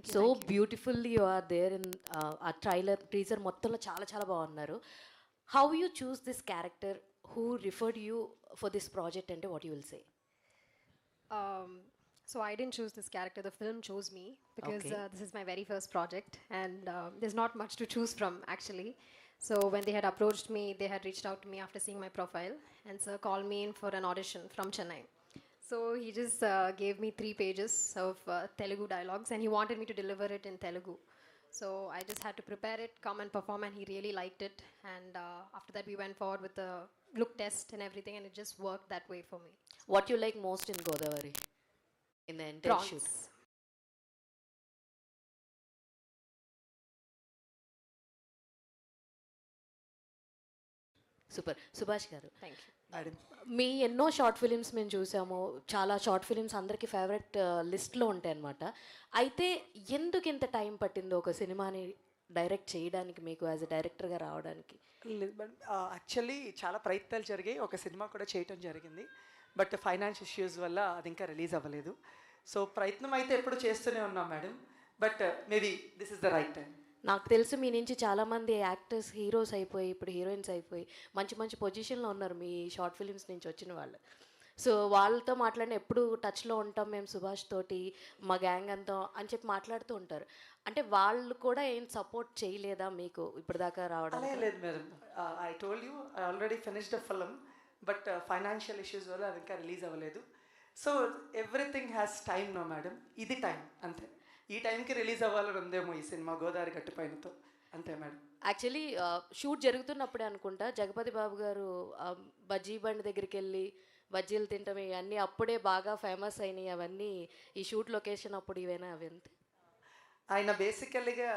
you. So Thank you. Beautifully you are there in ఆ trailer teaser మొత్తంలో చాలా చాలా బాగున్నారు. How you choose this character, who referred you for this project అంటే what you will say? Um, so I didn't choose this character. The film chose me because Okay. this is my very first project, and there's not much to choose from actually. So when they had approached me, they had reached out to me after seeing my profile, and sir called me in for an audition from Chennai. So he just gave me 3 pages of Telugu dialogues, and he wanted me to deliver it in Telugu. So I just had to prepare it, come and perform, and he really liked it. And after that, we went forward with the look test and everything, and it just worked that way for me. What you like most in Godavari in the entire shoot? Prawns. Super. Subhash గారు, Thank you. Madam మీ ఎన్నో short films మేము చూసాము, చాలా short films అందరికీ favourite లిస్ట్లో ఉంటాయి అన్నమాట. అయితే ఎందుకు ఇంత టైం పట్టిందో ఒక సినిమాని డైరెక్ట్ చేయడానికి, మీకు యాజ్ ఎ డైరెక్టర్గా రావడానికి? లేదు మేడం, యాక్చువల్లీ చాలా ప్రయత్నాలు జరిగాయి, ఒక సినిమా కూడా చేయటం జరిగింది. బట్ ఫైనాన్స్ ఇష్యూస్ వల్ల అది ఇంకా రిలీజ్ అవ్వలేదు. సో ప్రయత్నం అయితే ఎప్పుడు చేస్తూనే ఉన్నాం madam. But maybe this is the right time. నాకు తెలుసు మీ నుంచి చాలామంది యాక్టర్స్ హీరోస్ అయిపోయి ఇప్పుడు హీరోయిన్స్ అయిపోయి మంచి మంచి పొజిషన్లో ఉన్నారు మీ షార్ట్ ఫిలిమ్స్ నుంచి వచ్చిన వాళ్ళు. సో వాళ్ళతో మాట్లాడిన ఎప్పుడు టచ్లో ఉంటాం మేము సుభాష్ తోటి, మా గ్యాంగ్ అంతా అని చెప్పి మాట్లాడుతూ ఉంటారు. అంటే వాళ్ళు కూడా ఏం సపోర్ట్ చేయలేదా మీకు ఇప్పటిదాకా రావడం? అలా లేదు madam, I told you I already finished the film. But financial issues వల్ల అది ఇంకా రిలీజ్ అవ్వలేదు. So everything has time no madam. ఇది టైం అంతే. ఈ టైంకి రిలీజ్ అవ్వాలని ఉందేమో ఈ సినిమా గోదావరి గట్టుపైనతో, అంతే మేడం. యాక్చువల్లీ షూట్ జరుగుతున్నప్పుడే అనుకుంటా జగపతి బాబు గారు బజ్జీ బండి దగ్గరికి వెళ్ళి బజ్జీలు తింటాం ఇవన్నీ అప్పుడే బాగా ఫేమస్ అయినాయి. అవన్నీ ఈ షూట్ లొకేషన్ అప్పుడు ఇవేనా అవి అంతే? ఆయన బేసికల్గా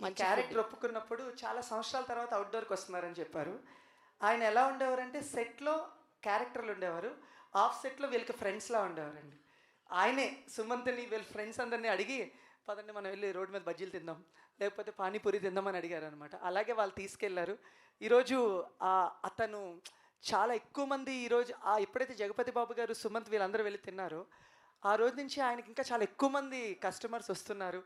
మన క్యారెక్టర్ ఒప్పుకున్నప్పుడు చాలా సంవత్సరాల తర్వాత అవుట్డోర్కి వస్తున్నారని చెప్పారు. ఆయన ఎలా ఉండేవారంటే సెట్లో క్యారెక్టర్లు ఉండేవారు, ఆఫ్ సెట్లో వీళ్ళకి ఫ్రెండ్స్లా ఉండేవారండి. ఆయనే సుమంత్ని వీళ్ళ ఫ్రెండ్స్ అందరినీ అడిగి పదండి మనం వెళ్ళి రోడ్డు మీద బజ్జీలు తిందాం, లేకపోతే పానీపూరి తిందామని అడిగారు అనమాట. అలాగే వాళ్ళు తీసుకెళ్లారు. ఈరోజు అతను చాలా ఎక్కువ మంది ఈరోజు ఎప్పుడైతే జగపతి బాబు గారు సుమంత్ వీళ్ళందరూ వెళ్ళి తిన్నారో ఆ రోజు నుంచి ఆయనకి ఇంకా చాలా ఎక్కువ మంది కస్టమర్స్ వస్తున్నారు.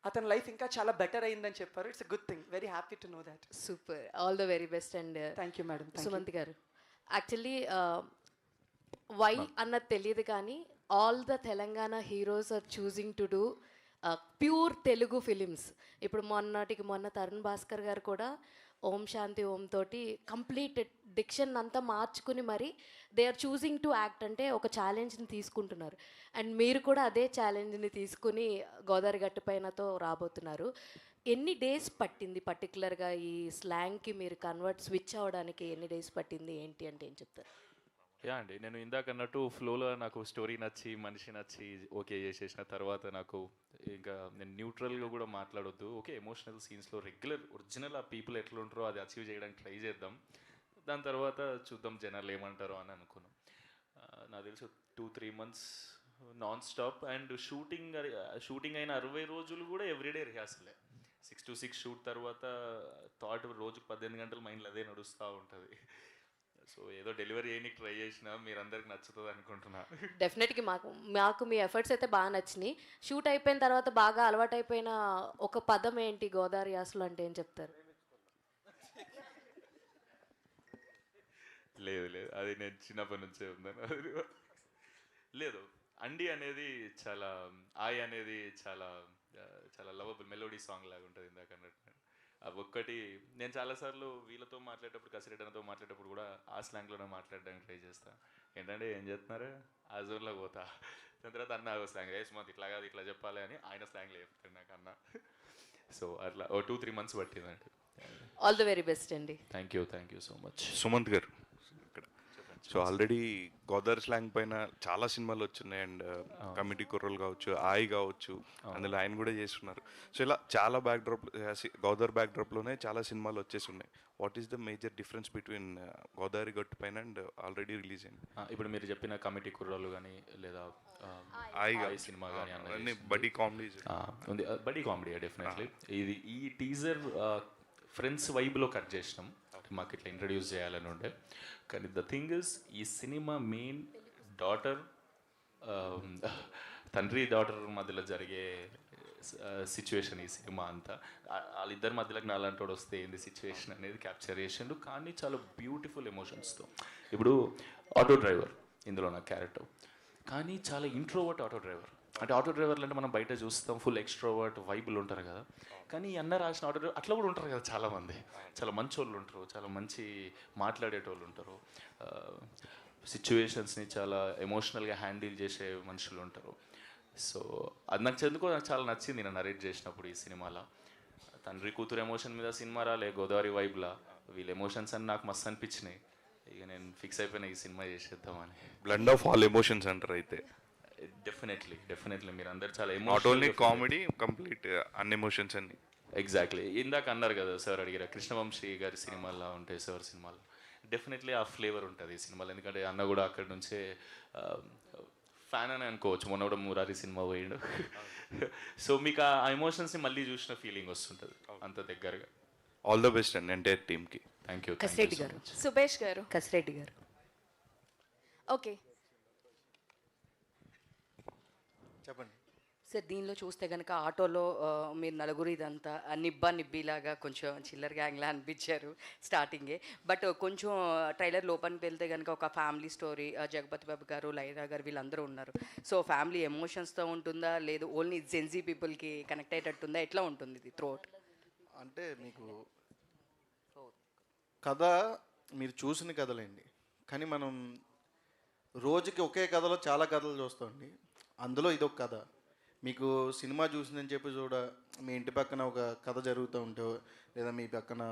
అతని లైఫ్ ఇంకా చాలా బెటర్ అయిందని చెప్పారు. It's a good thing. Very happy to know that. Super, all the very best. And thank you madam. Sumanth garu, actually why అన్నది తెలియదు కానీ all the Telangana heroes are choosing to do pure Telugu films. ఇప్పుడు మొన్నటికి మొన్న తరుణ్ భాస్కర్ గారు కూడా ఓం శాంతి ఓం తోటి కంప్లీట్ డిక్షన్ అంతా మార్చుకుని మరి they are choosing to act, అంటే ఒక ఛాలెంజ్ని తీసుకుంటున్నారు. అండ్ మీరు కూడా అదే ఛాలెంజ్ని తీసుకుని గోదావరి గట్టు పైనతో రాబోతున్నారు. ఎన్ని డేస్ పట్టింది పర్టికులర్గా ఈ స్లాంగ్కి మీరు కన్వర్ట్ స్విచ్ అవ్వడానికి? ఎన్ని డేస్ పట్టింది ఏంటి అంటే ఏం చెప్తారు? యా అండి, నేను ఇందాక అన్నట్టు ఫ్లోలో నాకు స్టోరీ నచ్చి మనిషి నచ్చి ఓకే చేసేసిన తర్వాత నాకు ఇంకా నేను న్యూట్రల్గా కూడా మాట్లాడొద్దు, ఓకే ఎమోషనల్ సీన్స్లో రెగ్యులర్ ఒరిజినల్ ఆ పీపుల్ ఎట్లా ఉంటారో అది అచీవ్ చేయడానికి ట్రై చేద్దాం, దాని తర్వాత చూద్దాం జనాలు ఏమంటారో అని అనుకున్నాం. నాకు తెలుసు 2-3 months non stop. And shooting అయిన 60 రోజులు కూడా ఎవ్రీడే రిహార్సలే. 6 to 6 షూట్ తర్వాత థాట్ రోజుకు 18 గంటలు మైండ్లో అదే నడుస్తూ ఉంటుంది. సో ఏదో డెలివరీ చేయడానికి ట్రై చేసినా మీరందరికి నచ్చుతుంది అనుకుంటున్నా. డెఫినెట్గా మాకు మీ ఎఫర్ట్స్ అయితే బాగా నచ్చినాయి. షూట్ అయిపోయిన తర్వాత బాగా అలవాటైపోయిన ఒక పదం ఏంటి గోదావరి యాసలో అంటే ఏం చెప్తారు? లేదు అది నేను చిన్నప్పటి నుంచే ఉందని. లేదు, అండి అనేది చాలా, ఆయ్ అనేది చాలా చాలా లవబుల్ మెలోడీ సాంగ్ లాగా ఉంటుంది ఇందాక అన్నట్టు. అవి ఒక్కటి నేను చాలాసార్లు వీళ్ళతో మాట్లాడేటప్పుడు కసిరెడ్డనతో మాట్లాడేటప్పుడు కూడా ఆ స్లాంగ్లోనే మాట్లాడడానికి ట్రై చేస్తాను. ఏంటంటే ఏం చేస్తున్నారు ఆ జోన్లో పోతా, దాని తర్వాత అన్న స్లాంగ్ సుమంత్ ఇట్లా కాదు ఇట్లా చెప్పాలి అని ఆయన స్లాంగ్లో చెప్తాడు నాకు అన్న. సో అట్లా 2-3 months పట్టిందండి. ఆల్ ది వెరీ బెస్ట్ అండి. Thank you so much. Sumanth గారు, ఇక్కడ సో ఆల్రెడీ గోదావరి స్లాంగ్ పైన చాలా సినిమాలు వచ్చినాయి. అండ్ కమిటీ కుర్రలు కావచ్చు, ఆయి కావచ్చు, అందులో ఆయన కూడా చేస్తున్నారు. సో ఇలా చాలా గోదావరి బ్యాక్డ్రాప్లోనే చాలా సినిమాలు వచ్చేసి ఉన్నాయి. What is the major difference between Godavari గట్టు పైన అండ్ ఆల్రెడీ రిలీజ్ అయింది? ఇప్పుడు మీరు చెప్పిన కమిటీ కుర్రాలు కానీ లేదా ఆయి సినిమా కానీ అన్ని బడీ కామెడీ ఉంది. Buddy comedy definitely. ఈ టీజర్ ఫ్రెండ్స్ వైబ్లో కట్ చేసినాం, మాకు ఇట్లా ఇంట్రడ్యూస్ చేయాలని ఉండే. కానీ ద థింగ్ ఇస్ ఈ సినిమా మెయిన్ డాటర్ తండ్రి డాటర్ మధ్యలో జరిగే సిచ్యువేషన్ ఈ సినిమా అంతా. వాళ్ళిద్దరి మధ్యలోకి నాలాంటి వాడు వస్తే ఏంది సిచ్యువేషన్ అనేది క్యాప్చర్ చేసిండు, కానీ చాలా బ్యూటిఫుల్ ఎమోషన్స్తో. ఇప్పుడు ఆటో డ్రైవర్ ఇందులో నా క్యారెక్టర్, కానీ చాలా ఇంట్రోవర్ట్ ఆటో డ్రైవర్. అంటే ఆటో డ్రైవర్లు అంటే మనం బయట చూస్తాం ఫుల్ ఎక్స్ట్రోవర్ట్ వైబులు ఉంటారు కదా, కానీ ఈ అన్న రాసిన ఆటో డ్రైవర్ అట్లా కూడా ఉంటారు కదా చాలామంది. చాలా మంచి వాళ్ళు ఉంటారు, చాలా మంచి మాట్లాడేటోళ్ళు ఉంటారు, సిచ్యువేషన్స్ని చాలా ఎమోషనల్గా హ్యాండిల్ చేసే మనుషులు ఉంటారు. సో అది నాకు నాకు చాలా నచ్చింది నేను నరేట్ చేసినప్పుడు ఈ సినిమాలో. తండ్రి కూతురు ఎమోషన్ మీద సినిమా రాలే, గోదావరి వైబ్లా వీళ్ళ ఎమోషన్స్ అని నాకు మస్తు అనిపించినాయి. ఇక నేను ఫిక్స్ అయిపోయినా ఈ సినిమా చేసేద్దామని. బ్లెండ్ ఆఫ్ ఆల్ ఎమోషన్స్ అంటారు అయితే. డెఫినెట్లీ మీరు అందరు చాలా నాట్ ఓన్లీ కామెడీ, కంప్లీట్ అన్ని ఎమోషన్స్ అన్ని. ఎగ్జాక్ట్లీ ఇందాక అన్నారు కదా సార్, అడిగారు కృష్ణవంశీ గారి సినిమాల్లో ఉంటాయి సార్ సినిమాలు. డెఫినెట్లీ ఆ ఫ్లేవర్ ఉంటుంది ఈ సినిమాలో, ఎందుకంటే అన్న కూడా అక్కడి నుంచే ఫ్యాన్ అని అనుకోవచ్చు. మొన్న కూడా మురారి సినిమా పోయిండు. సో మీకు ఆ ఎమోషన్స్ని మళ్ళీ చూసిన ఫీలింగ్ వస్తుంటుంది అంత దగ్గరగా. ఆల్ ద బెస్ట్ అండి ఎంటైర్ టీమ్కి. Thank you. కసిరెడ్డి గారు, సుభేష్ గారు. కసిరెడ్డి గారు. ఓకే చెప్పండి సార్, దీనిలో చూస్తే కనుక ఆటోలో మీరు నలుగురు ఇదంతా నిబ్బిలాగా కొంచెం చిల్లర గ్యాంగ్లా అనిపించారు స్టార్టింగే. బట్ కొంచెం ట్రైలర్ లోపలికి వెళ్తే కనుక ఒక ఫ్యామిలీ స్టోరీ, జగపతి బాబు గారు, లైరా గారు వీళ్ళందరూ ఉన్నారు. సో ఫ్యామిలీ ఎమోషన్స్తో ఉంటుందా, లేదు ఓన్లీ జెన్జీ పీపుల్కి కనెక్ట్ అయ్యేటట్టుందా, ఎట్లా ఉంటుంది ఇది త్రూఅవుట్? అంటే మీకు కథ మీరు చూసిన కథలేండి, కానీ మనం రోజుకి ఒకే కథలో చాలా కథలు చూస్తామండి. అందులో ఇదొక కథ. మీకు సినిమా చూసిందని చెప్పి మీ ఇంటి పక్కన ఒక కథ జరుగుతూ ఉంటే, లేదా మీ పక్కన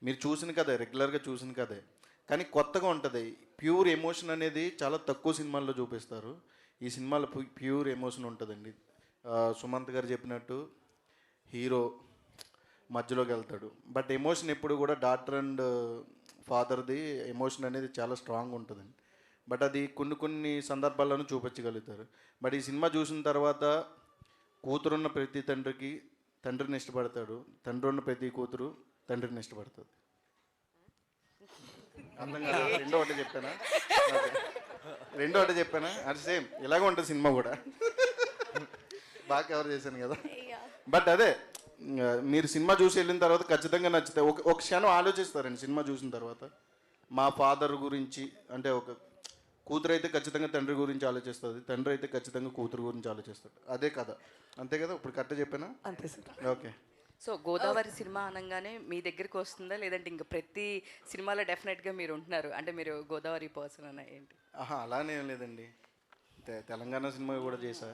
మీరు చూసిన కథే, రెగ్యులర్గా చూసిన కథే, కానీ కొత్తగా ఉంటుంది. ప్యూర్ ఎమోషన్ అనేది చాలా తక్కువ సినిమాల్లో చూపిస్తారు. ఈ సినిమాలో ప్యూర్ ఎమోషన్ ఉంటుందండి. సుమంత్ గారు చెప్పినట్టు హీరో మధ్యలోకి వెళ్తాడు, బట్ ఎమోషన్ ఎప్పుడు కూడా డాటర్ అండ్ ఫాదర్ది ఎమోషన్ అనేది చాలా స్ట్రాంగ్ ఉంటుందండి. బట్ అది కొన్ని సందర్భాల్లోనూ చూపించగలుగుతారు. బట్ ఈ సినిమా చూసిన తర్వాత కూతురున్న ప్రతి తండ్రికి తండ్రిని ఇష్టపడతాడు, తండ్రి ఉన్న ప్రతి కూతురు తండ్రిని ఇష్టపడుతుంది. అర్థం కదా? రెండో ఒకటి చెప్పానా? అది సేమ్ ఇలాగ ఉంటుంది సినిమా కూడా. బాగా కవర్ చేశాను కదా. బట్ అదే మీరు సినిమా చూసి వెళ్ళిన తర్వాత ఖచ్చితంగా నచ్చితే ఒక క్షణం ఆలోచిస్తారండి సినిమా చూసిన తర్వాత. మా ఫాదర్ గురించి, అంటే ఒక కూతురు అయితే ఖచ్చితంగా తండ్రి గురించి ఆలోచిస్తుంది, తండ్రి అయితే ఖచ్చితంగా కూతురు గురించి ఆలోచిస్తాడు. అదే కదా, అంతే కదా? ఇప్పుడు కరెక్ట్ చెప్పానా? అంతే sir. Okay. So Godavari cinema అనగానే మీ దగ్గరికి వస్తుందా, లేదంటే ఇంకా ప్రతి సినిమాలో డెఫినెట్గా మీరు ఉంటున్నారు, అంటే మీరు గోదావరి పర్సన్ అన్న ఏంటి? అలానే ఏం లేదండి. తెలంగాణ సినిమా కూడా చేశా,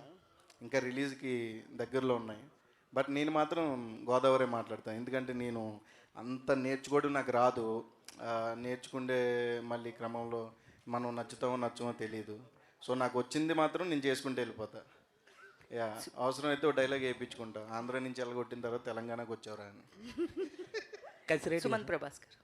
ఇంకా రిలీజ్కి దగ్గరలో ఉన్నాయి. బట్ నేను మాత్రం గోదావరి మాట్లాడతాను, ఎందుకంటే నేను అంత నేర్చుకోవడం నాకు రాదు. నేర్చుకుండే మళ్ళీ క్రమంలో మనం నచ్చుతామో నచ్చమో తెలియదు. సో నాకు వచ్చింది మాత్రం నేను చేసుకుంటూ వెళ్ళిపోతా. అవసరం అయితే ఒక డైలాగ్ వేయించుకుంటా, ఆంధ్ర నుంచి వెళ్ళగొట్టిన తర్వాత తెలంగాణకు వచ్చేవరా అని. సుమంత్ ప్రభాస్కర్.